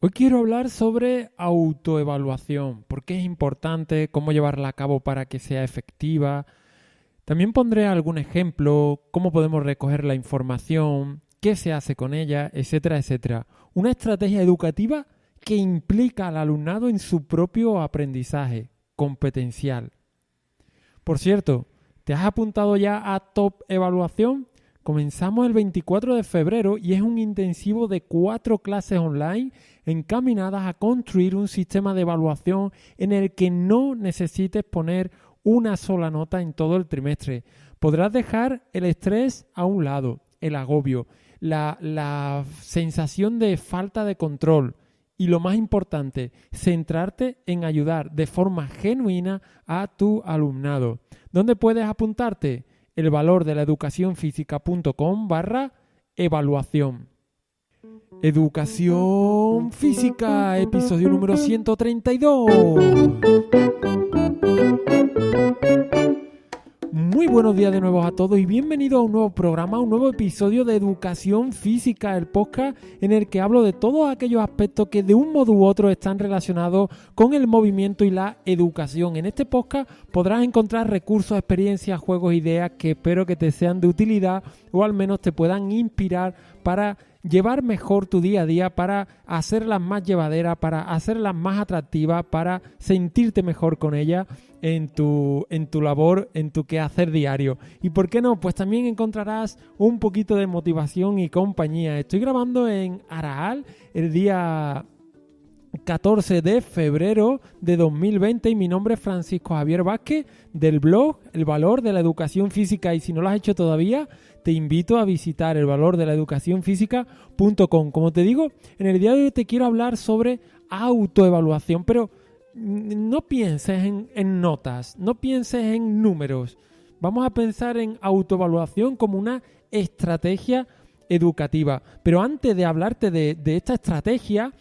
Hoy quiero hablar sobre autoevaluación, por qué es importante, cómo llevarla a cabo para que sea efectiva. También pondré algún ejemplo, cómo podemos recoger la información, qué se hace con ella, etcétera, etcétera. Una estrategia educativa que implica al alumnado en su propio aprendizaje competencial. Por cierto, ¿te has apuntado ya a Top Evaluación? Comenzamos el 24 de febrero y es un intensivo de 4 clases online encaminadas a construir un sistema de evaluación en el que no necesites poner una sola nota en todo el trimestre. Podrás dejar el estrés a un lado, el agobio, la sensación de falta de control y, lo más importante, centrarte en ayudar de forma genuina a tu alumnado. ¿Dónde puedes apuntarte? El valor de la educación física.com/evaluación. Educación física, episodio número 132. Muy buenos días de nuevo a todos y bienvenidos a un nuevo programa, un nuevo episodio de Educación Física, el podcast en el que hablo de todos aquellos aspectos que de un modo u otro están relacionados con el movimiento y la educación. En este podcast podrás encontrar recursos, experiencias, juegos, ideas que espero que te sean de utilidad o al menos te puedan inspirar para llevar mejor tu día a día, para hacerlas más llevaderas, para hacerlas más atractivas, para sentirte mejor con ellas en tu labor, en tu quehacer diario. Y por qué no, pues también encontrarás un poquito de motivación y compañía. Estoy grabando en Araal el día 14 de febrero de 2020 y mi nombre es Francisco Javier Vázquez del blog El Valor de la Educación Física, y si no lo has hecho todavía te invito a visitar elvalordelaeducacionfísica.com. Como te digo, en el día de hoy te quiero hablar sobre autoevaluación, pero no pienses en notas, no pienses en números. Vamos a pensar en autoevaluación como una estrategia educativa. Pero antes de hablarte de esta estrategia,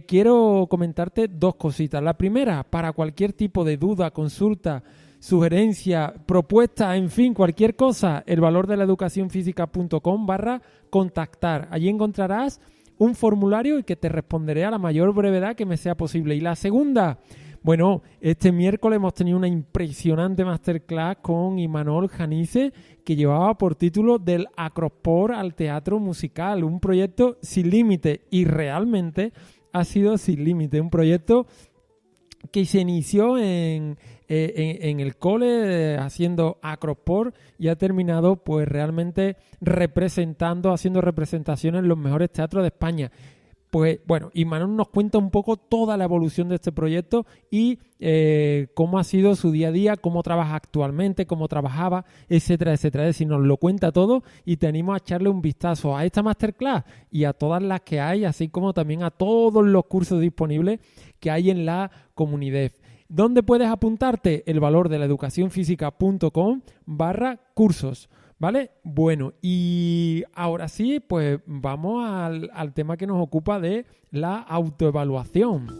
quiero comentarte dos cositas. La primera, para cualquier tipo de duda, consulta, sugerencia, propuesta, en fin, cualquier cosa, elvalordelaeducacionfísica.com/contactar. Allí encontrarás un formulario y que te responderé a la mayor brevedad que me sea posible. Y la segunda, bueno, este miércoles hemos tenido una impresionante masterclass con Imanol Janice que llevaba por título Del Acrosport al Teatro Musical, un proyecto sin límite, y realmente ha sido sin límite, un proyecto que se inició en el cole haciendo acrosport y ha terminado pues realmente haciendo representaciones en los mejores teatros de España. Pues bueno, Imanol nos cuenta un poco toda la evolución de este proyecto y cómo ha sido su día a día, cómo trabaja actualmente, cómo trabajaba, etcétera, etcétera. Es decir, nos lo cuenta todo y te animo a echarle un vistazo a esta masterclass y a todas las que hay, así como también a todos los cursos disponibles que hay en la comunidad. ¿Dónde puedes apuntarte? elvalordelaeducacionfísica.com/cursos. ¿Vale? Bueno, y ahora sí, pues vamos al tema que nos ocupa de la autoevaluación.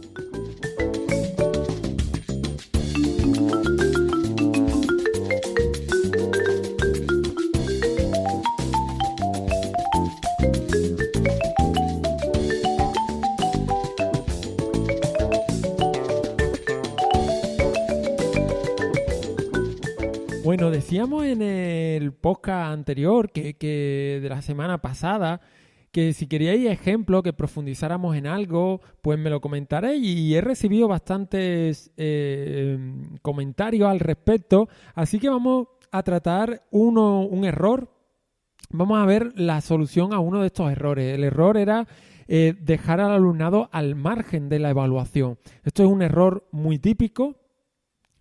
Bueno, decíamos en el podcast anterior que de la semana pasada que si queríais ejemplos, que profundizáramos en algo, pues me lo comentaréis, y he recibido bastantes comentarios al respecto, así que vamos a tratar un error. Vamos a ver la solución a uno de estos errores. El error era dejar al alumnado al margen de la evaluación. Esto es un error muy típico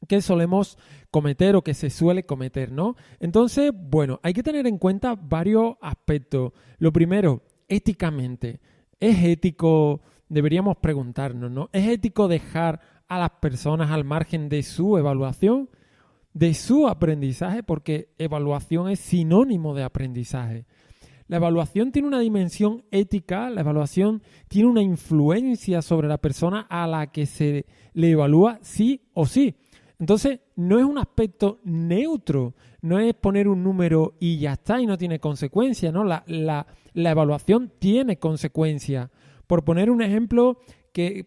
que solemos cometer o que se suele cometer, ¿no? Entonces, bueno, hay que tener en cuenta varios aspectos. Lo primero, éticamente. ¿Es ético? Deberíamos preguntarnos, ¿no? ¿Es ético dejar a las personas al margen de su evaluación, de su aprendizaje? Porque evaluación es sinónimo de aprendizaje. La evaluación tiene una dimensión ética, la evaluación tiene una influencia sobre la persona a la que se le evalúa sí o sí. Entonces, no es un aspecto neutro, no es poner un número y ya está y no tiene consecuencias, ¿no? La evaluación tiene consecuencias. Por poner un ejemplo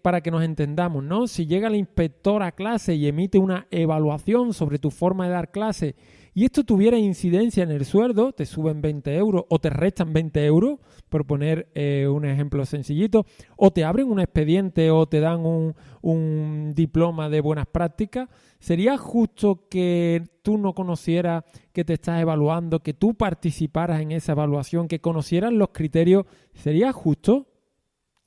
para que nos entendamos, ¿no? Si llega el inspector a clase y emite una evaluación sobre tu forma de dar clase y esto tuviera incidencia en el sueldo, te suben 20 euros o te restan 20 euros, por poner un ejemplo sencillito, o te abren un expediente o te dan un diploma de buenas prácticas, ¿sería justo que tú no conocieras que te estás evaluando, que tú participaras en esa evaluación, que conocieras los criterios? ¿Sería justo?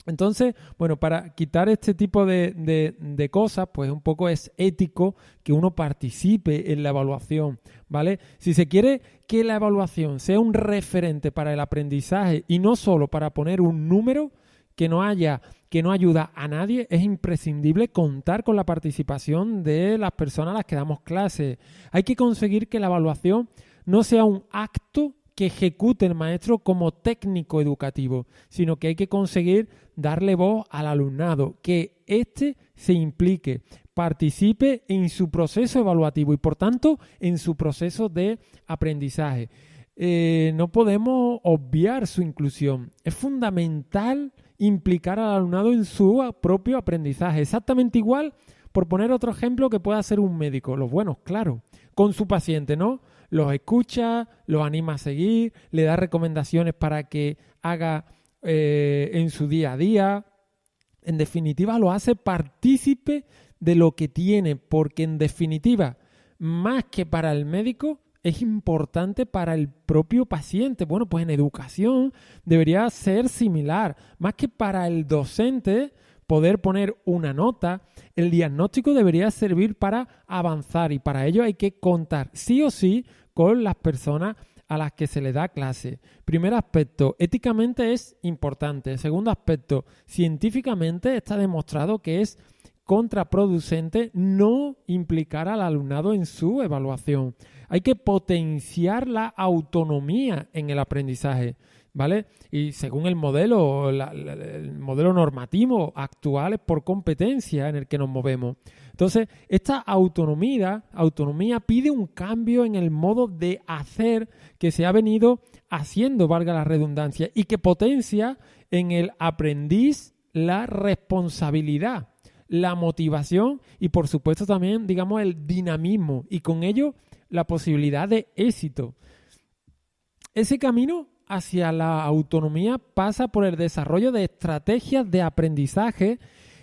Entonces, bueno, para quitar este tipo de cosas, pues un poco es ético que uno participe en la evaluación, ¿vale? Si se quiere que la evaluación sea un referente para el aprendizaje y no solo para poner un número que no ayuda a nadie, es imprescindible contar con la participación de las personas a las que damos clases. Hay que conseguir que la evaluación no sea un acto que ejecute el maestro como técnico educativo, sino que hay que conseguir darle voz al alumnado, que éste se implique, participe en su proceso evaluativo y, por tanto, en su proceso de aprendizaje. No podemos obviar su inclusión. Es fundamental implicar al alumnado en su propio aprendizaje. Exactamente igual, por poner otro ejemplo, que pueda ser un médico. Los buenos, claro, con su paciente, ¿no? Los escucha, los anima a seguir, le da recomendaciones para que haga en su día a día. En definitiva, lo hace partícipe de lo que tiene, porque en definitiva, más que para el médico, es importante para el propio paciente. Bueno, pues en educación debería ser similar. Más que para el docente poder poner una nota, el diagnóstico debería servir para avanzar y para ello hay que contar sí o sí con las personas a las que se le da clase. Primer aspecto, éticamente es importante. Segundo aspecto, científicamente está demostrado que es contraproducente no implicar al alumnado en su evaluación. Hay que potenciar la autonomía en el aprendizaje, ¿vale? Y según el modelo, el modelo normativo actual es por competencia en el que nos movemos. Entonces, esta autonomía pide un cambio en el modo de hacer que se ha venido haciendo, valga la redundancia, y que potencia en el aprendiz la responsabilidad, la motivación y, por supuesto, también, digamos, el dinamismo y con ello la posibilidad de éxito. Ese camino hacia la autonomía pasa por el desarrollo de estrategias de aprendizaje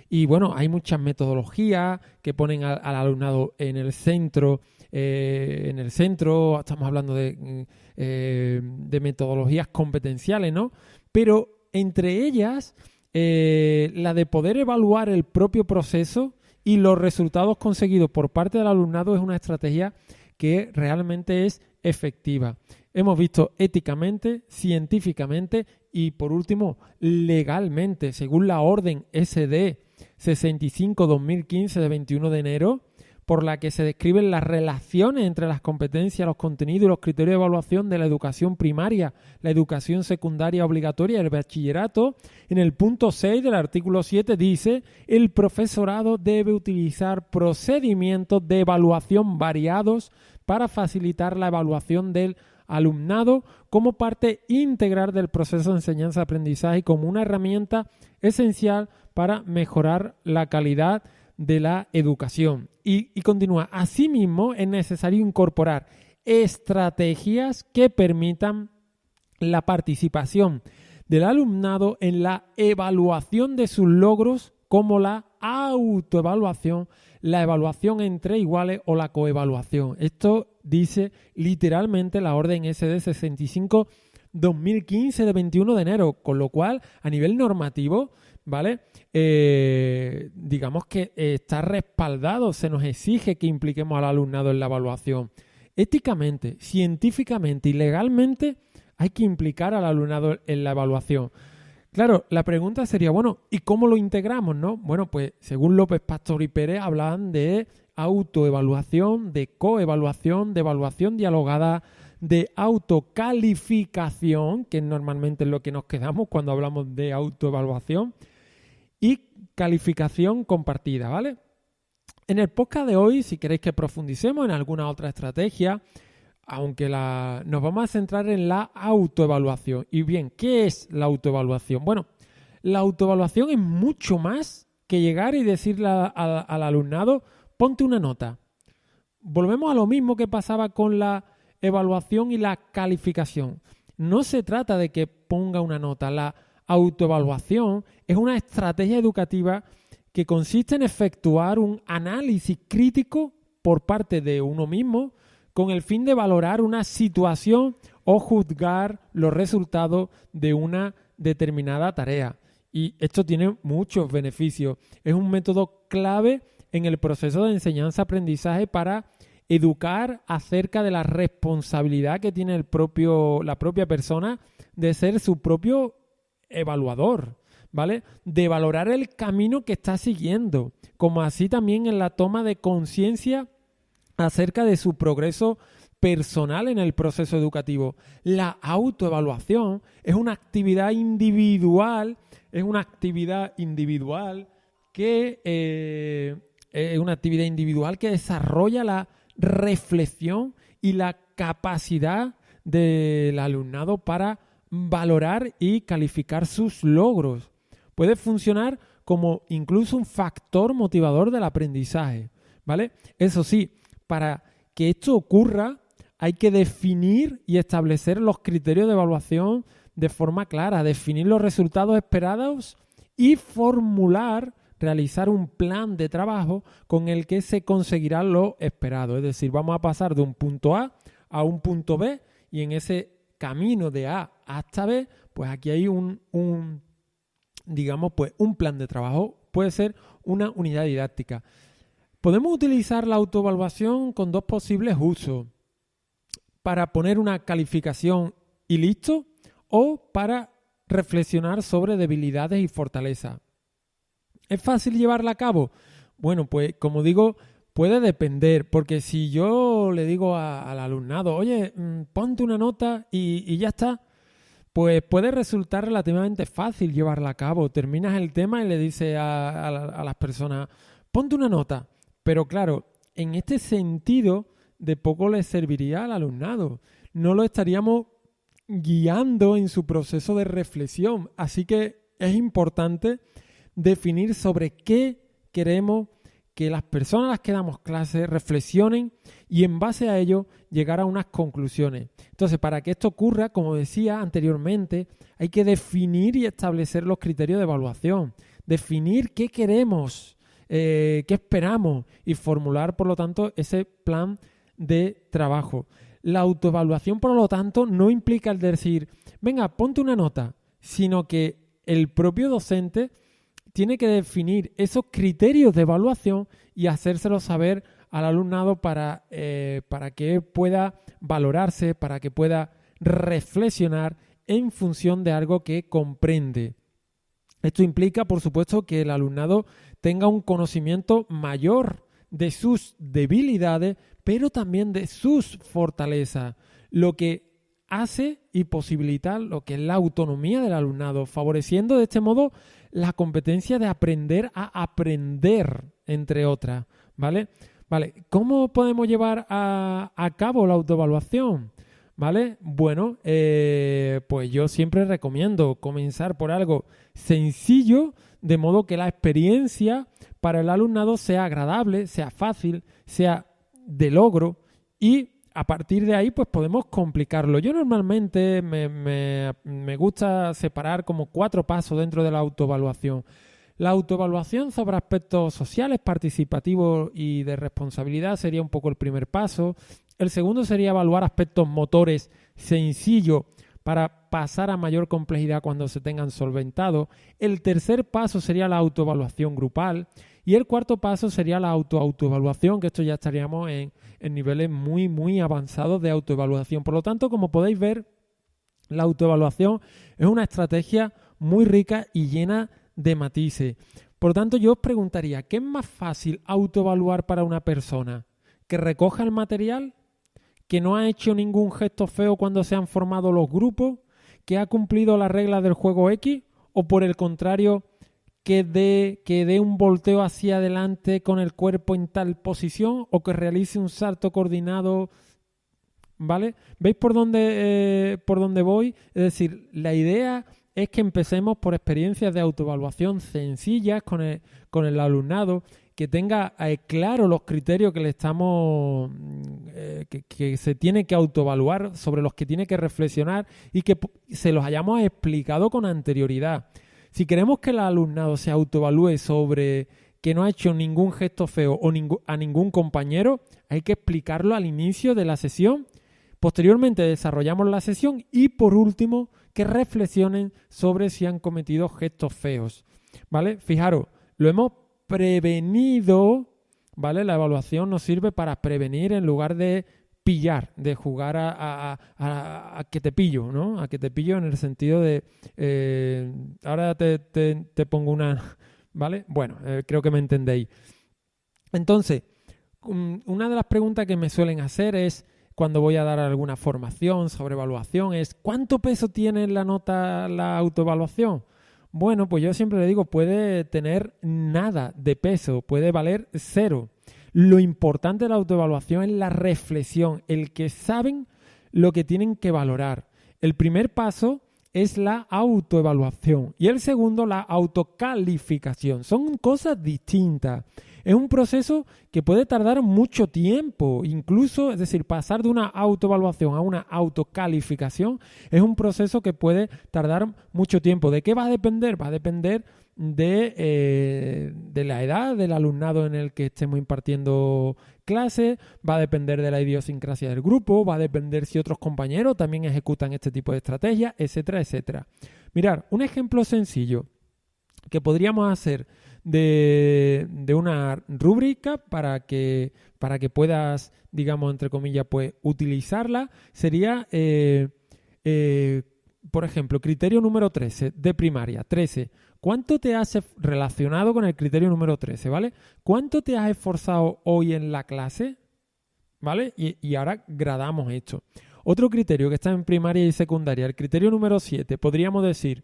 y, bueno, hay muchas metodologías que ponen al alumnado en el centro. Estamos hablando de metodologías competenciales, ¿no? Pero entre ellas, la de poder evaluar el propio proceso y los resultados conseguidos por parte del alumnado es una estrategia que realmente es efectiva. Hemos visto éticamente, científicamente y, por último, legalmente, según la orden SD 65-2015 de 21 de enero, por la que se describen las relaciones entre las competencias, los contenidos y los criterios de evaluación de la educación primaria, la educación secundaria obligatoria y el bachillerato. En el punto 6 del artículo 7 dice: el profesorado debe utilizar procedimientos de evaluación variados para facilitar la evaluación del alumnado como parte integral del proceso de enseñanza-aprendizaje y como una herramienta esencial para mejorar la calidad de la educación. Y continúa, asimismo es necesario incorporar estrategias que permitan la participación del alumnado en la evaluación de sus logros, como la autoevaluación, la evaluación entre iguales o la coevaluación. Esto dice literalmente la orden SD 65-2015 de 21 de enero, con lo cual a nivel normativo, ¿vale? Digamos que está respaldado, se nos exige que impliquemos al alumnado en la evaluación. Éticamente, científicamente y legalmente hay que implicar al alumnado en la evaluación. Claro, la pregunta sería, bueno, ¿y cómo lo integramos, no? Bueno, pues según López, Pastor y Pérez hablaban de autoevaluación, de coevaluación, de evaluación dialogada, de autocalificación, que normalmente es lo que nos quedamos cuando hablamos de autoevaluación, y calificación compartida, ¿vale? En el podcast de hoy, si queréis que profundicemos en alguna otra estrategia, aunque nos vamos a centrar en la autoevaluación. Y bien, ¿qué es la autoevaluación? Bueno, La autoevaluación es mucho más que llegar y decirle al alumnado, ponte una nota. Volvemos a lo mismo que pasaba con la evaluación y la calificación. No se trata de que ponga una nota. La autoevaluación es una estrategia educativa que consiste en efectuar un análisis crítico por parte de uno mismo con el fin de valorar una situación o juzgar los resultados de una determinada tarea. Y esto tiene muchos beneficios. Es un método clave en el proceso de enseñanza-aprendizaje para educar acerca de la responsabilidad que tiene la propia persona de ser su propio evaluador, ¿vale? De valorar el camino que está siguiendo, como así también en la toma de conciencia acerca de su progreso personal en el proceso educativo. La autoevaluación es una actividad individual, que desarrolla la reflexión y la capacidad del alumnado para valorar y calificar sus logros. Puede funcionar como incluso un factor motivador del aprendizaje, ¿vale? Eso sí, para que esto ocurra hay que definir y establecer los criterios de evaluación de forma clara, definir los resultados esperados y realizar un plan de trabajo con el que se conseguirá lo esperado. Es decir, vamos a pasar de un punto a un punto B y en ese camino de A hasta B, pues aquí hay un plan de trabajo. Puede ser una unidad didáctica. Podemos utilizar la autoevaluación con dos posibles usos. Para poner una calificación y listo, o para reflexionar sobre debilidades y fortalezas. ¿Es fácil llevarla a cabo? Bueno, pues como digo, puede depender, porque si yo le digo al alumnado, oye, ponte una nota y ya está, pues puede resultar relativamente fácil llevarla a cabo. Terminas el tema y le dices a las personas, ponte una nota. Pero claro, en este sentido, de poco le serviría al alumnado. No lo estaríamos guiando en su proceso de reflexión. Así que es importante definir sobre qué queremos que las personas a las que damos clases reflexionen y en base a ello llegar a unas conclusiones. Entonces, para que esto ocurra, como decía anteriormente, hay que definir y establecer los criterios de evaluación, definir qué queremos, qué esperamos y formular, por lo tanto, ese plan de trabajo. La autoevaluación, por lo tanto, no implica el decir, venga, ponte una nota, sino que el propio docente tiene que definir esos criterios de evaluación y hacérselo saber al alumnado para que pueda valorarse, para que pueda reflexionar en función de algo que comprende. Esto implica, por supuesto, que el alumnado tenga un conocimiento mayor de sus debilidades, pero también de sus fortalezas, lo que hace y posibilita lo que es la autonomía del alumnado, favoreciendo de este modo la competencia de aprender a aprender, entre otras, ¿vale? Vale, ¿cómo podemos llevar a cabo la autoevaluación? ¿Vale? Bueno, pues yo siempre recomiendo comenzar por algo sencillo, de modo que la experiencia para el alumnado sea agradable, sea fácil, sea de logro y a partir de ahí pues podemos complicarlo. Yo normalmente me gusta separar como 4 pasos dentro de la autoevaluación. La autoevaluación sobre aspectos sociales, participativos y de responsabilidad sería un poco el primer paso. El segundo sería evaluar aspectos motores sencillos para pasar a mayor complejidad cuando se tengan solventados. El tercer paso sería la autoevaluación grupal. Y el cuarto paso sería la autoevaluación, que esto ya estaríamos en niveles muy, muy avanzados de autoevaluación. Por lo tanto, como podéis ver, la autoevaluación es una estrategia muy rica y llena de matices. Por lo tanto, yo os preguntaría, ¿qué es más fácil autoevaluar para una persona? ¿Que recoja el material? ¿Que no ha hecho ningún gesto feo cuando se han formado los grupos? ¿Que ha cumplido las reglas del juego X? ¿O por el contrario, que dé un volteo hacia adelante con el cuerpo en tal posición? ¿O que realice un salto coordinado? ¿Vale? ¿Veis por dónde voy? Es decir, la idea es que empecemos por experiencias de autoevaluación sencillas con el alumnado, que tenga claro los criterios que le estamos que se tiene que autoevaluar, sobre los que tiene que reflexionar y que se los hayamos explicado con anterioridad. Si queremos que el alumnado se autoevalúe sobre que no ha hecho ningún gesto feo o a ningún compañero, hay que explicarlo al inicio de la sesión. Posteriormente desarrollamos la sesión y, por último, que reflexionen sobre si han cometido gestos feos, ¿vale? Fijaros, lo hemos prevenido, ¿vale? La evaluación nos sirve para prevenir en lugar de pillar, de jugar a que te pillo, ¿no? A que te pillo en el sentido de ahora te pongo una, ¿vale? Bueno, creo que me entendéis. Entonces, una de las preguntas que me suelen hacer es, cuando voy a dar alguna formación sobre evaluación, es ¿cuánto peso tiene la nota la autoevaluación? Bueno, pues yo siempre le digo, puede tener nada de peso, puede valer 0. Lo importante de la autoevaluación es la reflexión, el que saben lo que tienen que valorar. El primer paso es la autoevaluación y el segundo la autocalificación. Son cosas distintas. Es un proceso que puede tardar mucho tiempo, incluso, es decir, pasar de una autoevaluación a una autocalificación es un proceso que puede tardar mucho tiempo. ¿De qué va a depender? Va a depender de la edad del alumnado en el que estemos impartiendo clases, va a depender de la idiosincrasia del grupo, va a depender si otros compañeros también ejecutan este tipo de estrategias, etcétera, etcétera. Mirad, un ejemplo sencillo que podríamos hacer de una rúbrica para que puedas, digamos, entre comillas, pues utilizarla, sería, por ejemplo, criterio número 13 de primaria. 13. ¿Cuánto te has relacionado con el criterio número 13, ¿vale? ¿Cuánto te has esforzado hoy en la clase? ¿Vale? Y ahora gradamos esto. Otro criterio que está en primaria y secundaria, el criterio número 7, podríamos decir,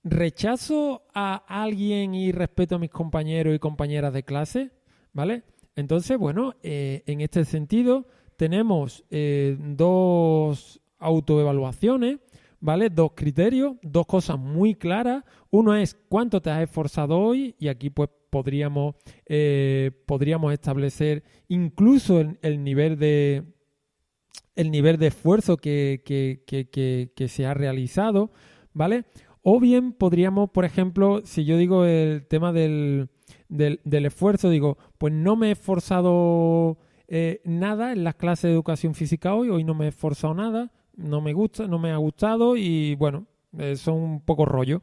¿rechazo a alguien y respeto a mis compañeros y compañeras de clase? ¿Vale? Entonces, bueno, en este sentido tenemos 2 autoevaluaciones, ¿vale? 2 criterios, 2 cosas muy claras. Uno es cuánto te has esforzado hoy y aquí pues podríamos establecer incluso el nivel de esfuerzo que se ha realizado, ¿vale? O bien podríamos, por ejemplo, si yo digo el tema del esfuerzo, digo, pues no me he esforzado nada en las clases de educación física hoy no me he esforzado nada, no me ha gustado y bueno, son un poco rollo.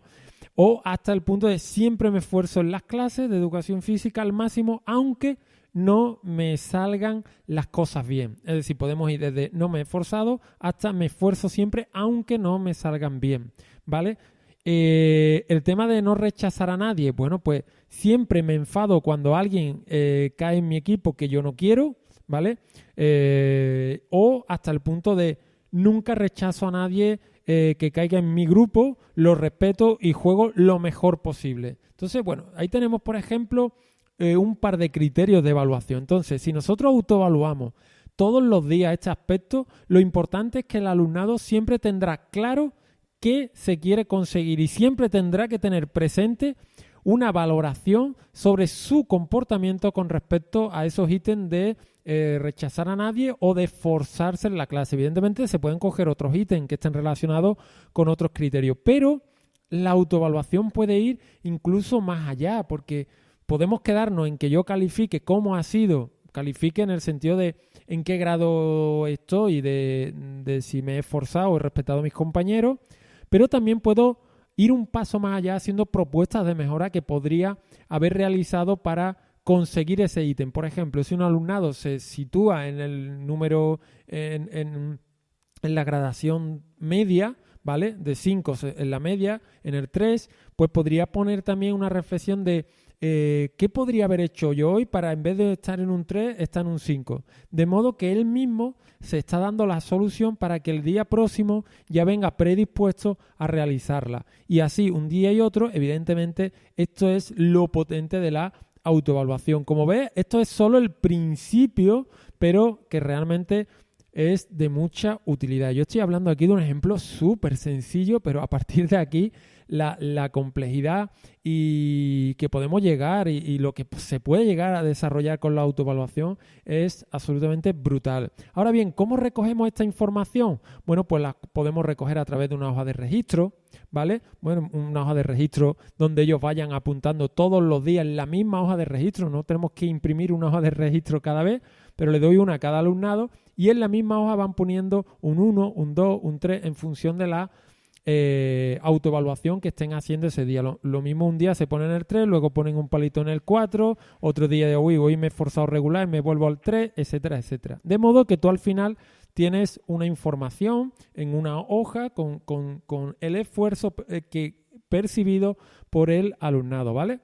O hasta el punto de siempre me esfuerzo en las clases de educación física al máximo, aunque no me salgan las cosas bien. Es decir, podemos ir desde no me he esforzado hasta me esfuerzo siempre, aunque no me salgan bien, ¿vale? El tema de no rechazar a nadie, bueno, pues siempre me enfado cuando alguien cae en mi equipo que yo no quiero, ¿vale? O hasta el punto de nunca rechazo a nadie que caiga en mi grupo, lo respeto y juego lo mejor posible. Entonces, bueno, ahí tenemos, por ejemplo, un par de criterios de evaluación. Entonces, si nosotros autoevaluamos todos los días este aspecto, lo importante es que el alumnado siempre tendrá claro qué se quiere conseguir y siempre tendrá que tener presente una valoración sobre su comportamiento con respecto a esos ítems de rechazar a nadie o de esforzarse en la clase. Evidentemente se pueden coger otros ítems que estén relacionados con otros criterios, pero la autoevaluación puede ir incluso más allá, porque podemos quedarnos en que yo califique cómo ha sido, califique en el sentido de en qué grado estoy, de si me he esforzado o he respetado a mis compañeros, pero también puedo ir un paso más allá haciendo propuestas de mejora que podría haber realizado para conseguir ese ítem. Por ejemplo, si un alumnado se sitúa en el número, en la gradación media, ¿vale? De 5 en la media, en el 3, pues podría poner también una reflexión de ¿qué podría haber hecho yo hoy para en vez de estar en un 3, estar en un 5? De modo que él mismo se está dando la solución para que el día próximo ya venga predispuesto a realizarla. Y así, un día y otro, evidentemente, esto es lo potente de la autoevaluación. Como ves, esto es solo el principio, pero que realmente es de mucha utilidad. Yo estoy hablando aquí de un ejemplo súper sencillo, pero a partir de aquí la complejidad y que podemos llegar y lo que se puede llegar a desarrollar con la autoevaluación es absolutamente brutal. Ahora bien, ¿cómo recogemos esta información? Bueno, pues la podemos recoger a través de una hoja de registro, ¿vale? Bueno, una hoja de registro donde ellos vayan apuntando todos los días en la misma hoja de registro. No tenemos que imprimir una hoja de registro cada vez, pero le doy una a cada alumnado y en la misma hoja van poniendo un 1, un 2, un 3 en función de la autoevaluación que estén haciendo ese día. Lo mismo un día se ponen el 3, luego ponen un palito en el 4, otro día de hoy me he esforzado regular y me vuelvo al 3, etcétera, etcétera. De modo que tú al final tienes una información en una hoja con el esfuerzo percibido por el alumnado, ¿vale?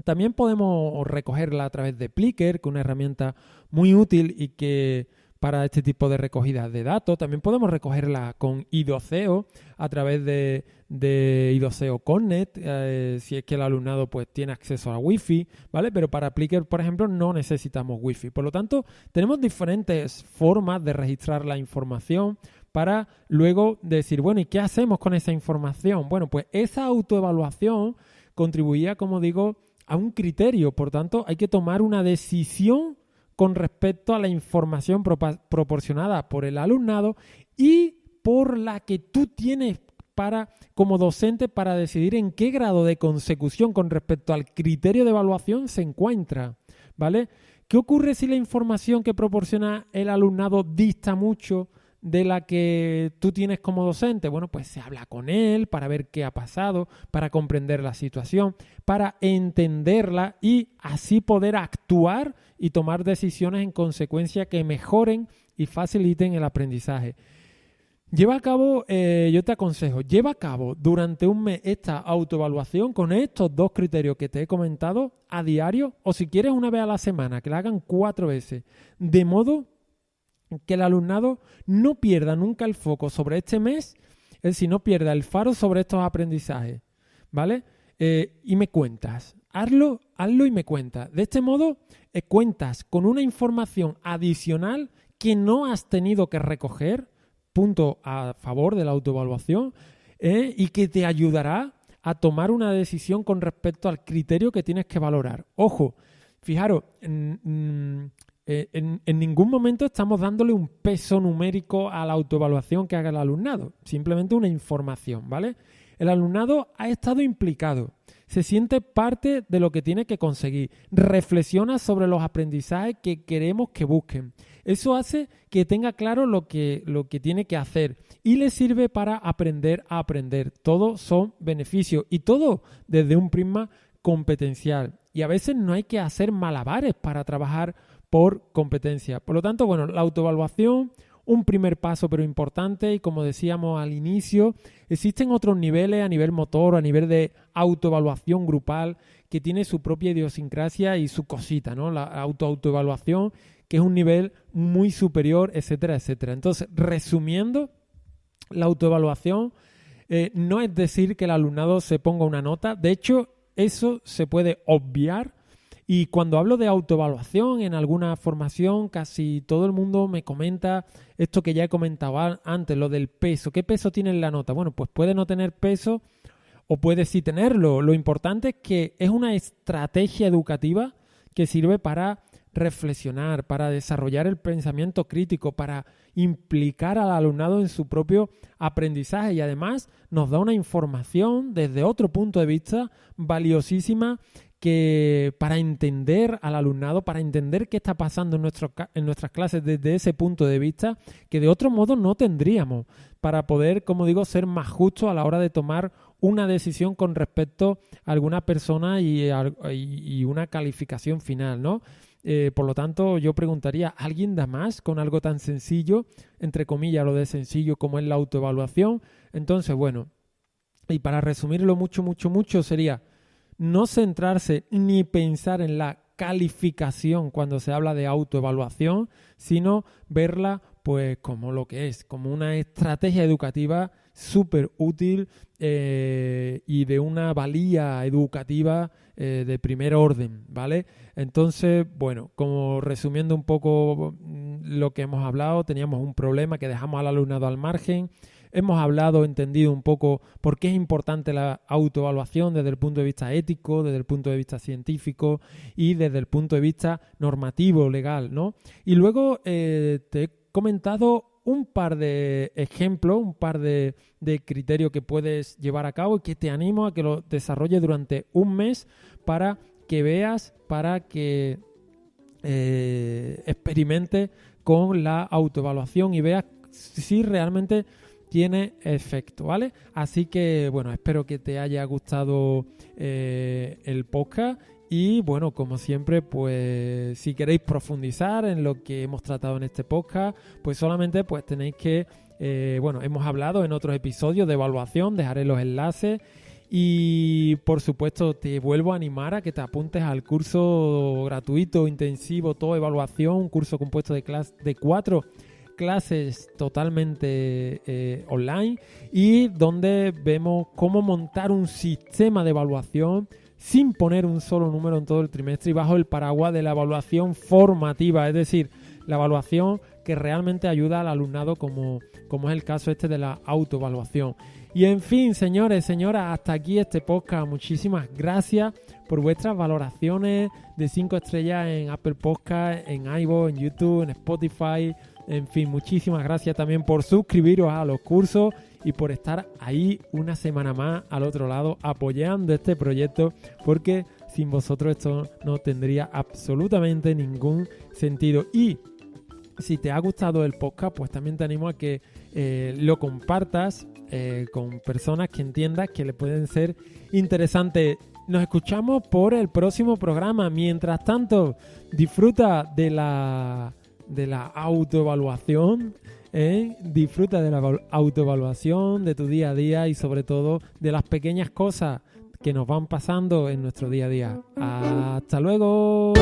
También podemos recogerla a través de Plickr, que es una herramienta muy útil y que para este tipo de recogida de datos. También podemos recogerla con iDoceo a través de iDoceo Connect, si es que el alumnado pues tiene acceso a Wi-Fi, ¿vale? Pero para Plickr, por ejemplo, no necesitamos Wi-Fi. Por lo tanto, tenemos diferentes formas de registrar la información para luego decir, bueno, ¿y qué hacemos con esa información? Bueno, pues esa autoevaluación contribuía, como digo, a un criterio. Por tanto, hay que tomar una decisión con respecto a la información proporcionada por el alumnado y por la que tú tienes como docente para decidir en qué grado de consecución con respecto al criterio de evaluación se encuentra, ¿vale? ¿Qué ocurre si la información que proporciona el alumnado dista mucho de la que tú tienes como docente? Bueno, pues se habla con él para ver qué ha pasado, para comprender la situación, para entenderla y así poder actuar y tomar decisiones en consecuencia que mejoren y faciliten el aprendizaje. Lleva a cabo, yo te aconsejo, lleva a cabo durante un mes esta autoevaluación con estos dos criterios que te he comentado a diario o si quieres una vez a la semana, que la hagan 4 veces, de modo que el alumnado no pierda nunca el foco sobre este mes, es decir, no pierda el faro sobre estos aprendizajes, ¿vale? Y me cuentas, hazlo y me cuentas. De este modo, cuentas con una información adicional que no has tenido que recoger, punto a favor de la autoevaluación, y que te ayudará a tomar una decisión con respecto al criterio que tienes que valorar. Ojo, fijaros, en ningún momento estamos dándole un peso numérico a la autoevaluación que haga el alumnado, simplemente una información, ¿vale? El alumnado ha estado implicado, se siente parte de lo que tiene que conseguir, reflexiona sobre los aprendizajes que queremos que busquen. Eso hace que tenga claro lo que tiene que hacer y le sirve para aprender a aprender. Todos son beneficios y todo desde un prisma competencial. Y a veces no hay que hacer malabares para trabajar por competencia. Por lo tanto, bueno, la autoevaluación, un primer paso pero importante y como decíamos al inicio, existen otros niveles a nivel motor, a nivel de autoevaluación grupal que tiene su propia idiosincrasia y su cosita, ¿no? La autoevaluación que es un nivel muy superior, etcétera, etcétera. Entonces, resumiendo, la autoevaluación no es decir que el alumnado se ponga una nota, de hecho, eso se puede obviar. Y cuando hablo de autoevaluación en alguna formación, casi todo el mundo me comenta esto que ya he comentado antes, lo del peso. ¿Qué peso tiene la nota? Bueno, pues puede no tener peso o puede sí tenerlo. Lo importante es que es una estrategia educativa que sirve para reflexionar, para desarrollar el pensamiento crítico, para implicar al alumnado en su propio aprendizaje y además nos da una información desde otro punto de vista valiosísima que para entender al alumnado, para entender qué está pasando en nuestras clases desde ese punto de vista, que de otro modo no tendríamos, para poder, como digo, ser más justos a la hora de tomar una decisión con respecto a alguna persona y una calificación final, ¿no? Por lo tanto, yo preguntaría, ¿alguien da más con algo tan sencillo, entre comillas, lo de sencillo como es la autoevaluación? Entonces, bueno, y para resumirlo mucho, sería no centrarse ni pensar en la calificación cuando se habla de autoevaluación, sino verla pues como lo que es, como una estrategia educativa súper útil y de una valía educativa de primer orden, ¿vale? Entonces, bueno, como resumiendo un poco lo que hemos hablado, teníamos un problema que dejamos al alumnado al margen. Hemos entendido un poco por qué es importante la autoevaluación desde el punto de vista ético, desde el punto de vista científico y desde el punto de vista normativo, legal, ¿no? Y luego te he comentado un par de ejemplos, un par de criterios que puedes llevar a cabo y que te animo a que lo desarrolles durante un mes para que veas, para que experimentes con la autoevaluación y veas si realmente tiene efecto, ¿vale? Así que, bueno, espero que te haya gustado el podcast y, bueno, como siempre, pues si queréis profundizar en lo que hemos tratado en este podcast, pues solamente pues tenéis que, bueno, hemos hablado en otros episodios de evaluación, dejaré los enlaces y, por supuesto, te vuelvo a animar a que te apuntes al curso gratuito, intensivo, todo evaluación, un curso compuesto de 4 clases totalmente online y donde vemos cómo montar un sistema de evaluación sin poner un solo número en todo el trimestre y bajo el paraguas de la evaluación formativa, es decir, la evaluación que realmente ayuda al alumnado como es el caso este de la autoevaluación. Y en fin, señores, señoras, hasta aquí este podcast. Muchísimas gracias por vuestras valoraciones de 5 estrellas en Apple Podcast, en iVoox, en YouTube, en Spotify. En fin, muchísimas gracias también por suscribiros a los cursos y por estar ahí una semana más al otro lado apoyando este proyecto, porque sin vosotros esto no tendría absolutamente ningún sentido. Y si te ha gustado el podcast, pues también te animo a que lo compartas con personas que entiendas que le pueden ser interesantes. Nos escuchamos por el próximo programa. Mientras tanto, disfruta de la autoevaluación, disfruta de la autoevaluación, de tu día a día y sobre todo de las pequeñas cosas que nos van pasando en nuestro día a día. ¡Hasta luego!